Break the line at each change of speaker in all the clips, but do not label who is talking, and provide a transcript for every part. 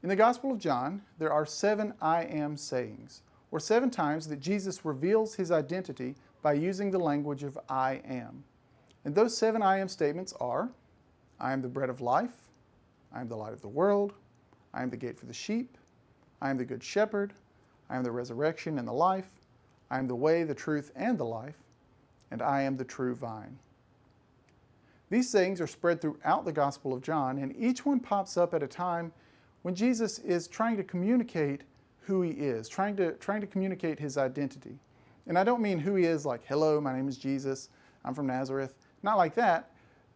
In the Gospel of John, there are 7 I am sayings, or 7 times that Jesus reveals his identity by using the language of I am. And those 7 I am statements are, I am the bread of life, I am the light of the world, I am the gate for the sheep, I am the good shepherd, I am the resurrection and the life, I am the way, the truth, and the life, and I am the true vine. These sayings are spread throughout the Gospel of John, and each one pops up at a time when Jesus is trying to communicate who he is, trying to communicate his identity. And I don't mean who he is like, hello, my name is Jesus, I'm from Nazareth. Not like that.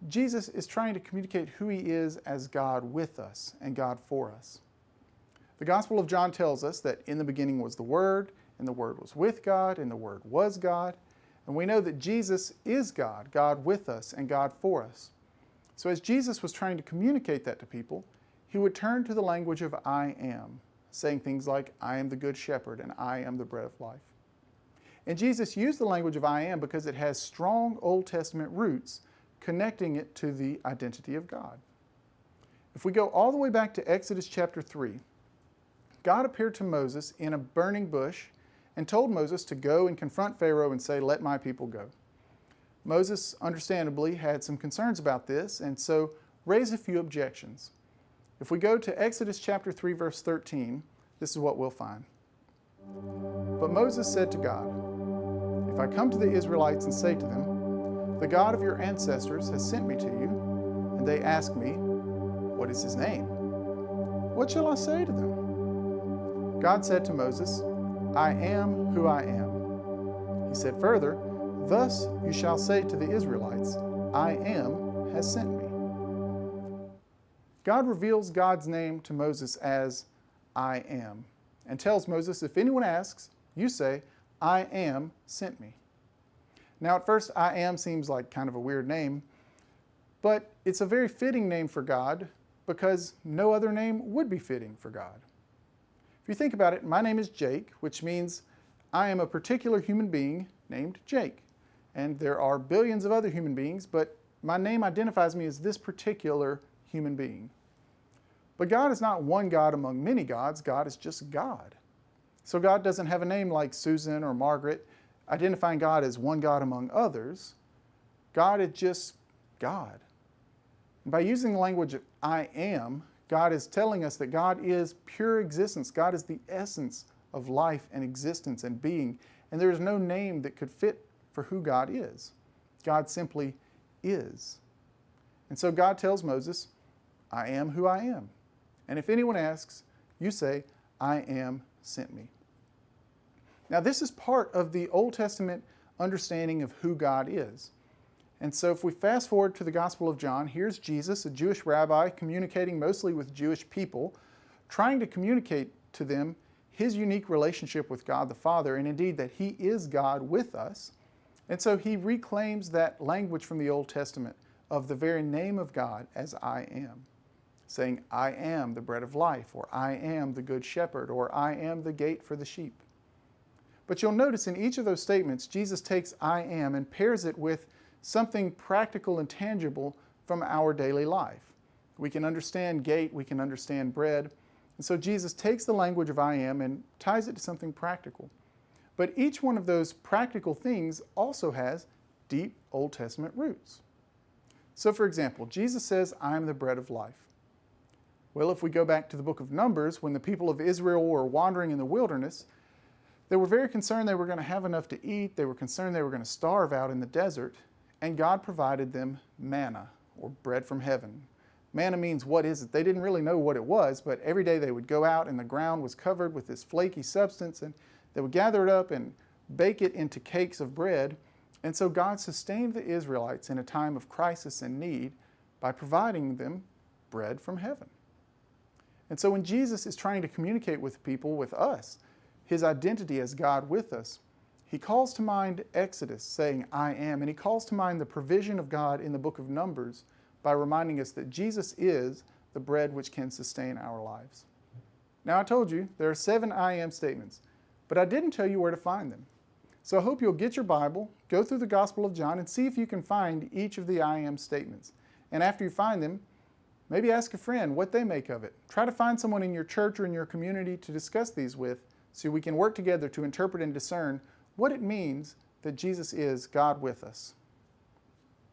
Jesus is trying to communicate who he is as God with us and God for us. The Gospel of John tells us that in the beginning was the Word, and the Word was with God, and the Word was God. And we know that Jesus is God, God with us and God for us. So as Jesus was trying to communicate that to people, he would turn to the language of I am, saying things like, I am the good shepherd and I am the bread of life. And Jesus used the language of I am because it has strong Old Testament roots connecting it to the identity of God. If we go all the way back to Exodus chapter 3, God appeared to Moses in a burning bush and told Moses to go and confront Pharaoh and say, let my people go. Moses, understandably, had some concerns about this and so raised a few objections. If we go to Exodus chapter 3, verse 13, this is what we'll find. But Moses said to God, if I come to the Israelites and say to them, the God of your ancestors has sent me to you, and they ask me, what is his name? What shall I say to them? God said to Moses, I am who I am. He said further, thus you shall say to the Israelites, I am has sent me. God reveals God's name to Moses as I am, and tells Moses, if anyone asks, you say, I am sent me. Now at first, I am seems like kind of a weird name, but it's a very fitting name for God because no other name would be fitting for God. If you think about it, my name is Jake, which means I am a particular human being named Jake. And there are billions of other human beings, but my name identifies me as this particular human being. But God is not one God among many gods. God is just God. So God doesn't have a name like Susan or Margaret, identifying God as one God among others. God is just God. And by using the language of I am, God is telling us that God is pure existence. God is the essence of life and existence and being. And there is no name that could fit for who God is. God simply is. And so God tells Moses, I am who I am. And if anyone asks, you say, I am sent me. Now this is part of the Old Testament understanding of who God is. And so if we fast forward to the Gospel of John, here's Jesus, a Jewish rabbi, communicating mostly with Jewish people, trying to communicate to them his unique relationship with God the Father, and indeed that he is God with us. And so he reclaims that language from the Old Testament of the very name of God as I am, saying, I am the bread of life, or I am the good shepherd, or I am the gate for the sheep. But you'll notice in each of those statements, Jesus takes I am and pairs it with something practical and tangible from our daily life. We can understand gate, we can understand bread. And so Jesus takes the language of I am and ties it to something practical. But each one of those practical things also has deep Old Testament roots. So for example, Jesus says, I am the bread of life. Well, if we go back to the book of Numbers, when the people of Israel were wandering in the wilderness, they were very concerned they were going to have enough to eat. They were concerned they were going to starve out in the desert. And God provided them manna, or bread from heaven. Manna means what is it? They didn't really know what it was, but every day they would go out and the ground was covered with this flaky substance, and they would gather it up and bake it into cakes of bread. And so God sustained the Israelites in a time of crisis and need by providing them bread from heaven. And so when Jesus is trying to communicate with people, with us, his identity as God with us, he calls to mind Exodus, saying, I am, and he calls to mind the provision of God in the book of Numbers by reminding us that Jesus is the bread which can sustain our lives. Now I told you there are 7 I am statements, but I didn't tell you where to find them. So I hope you'll get your Bible, go through the Gospel of John, and see if you can find each of the I am statements. And after you find them, Maybe ask a friend what they make of it. Try to find someone in your church or in your community to discuss these with so we can work together to interpret and discern what it means that Jesus is God with us.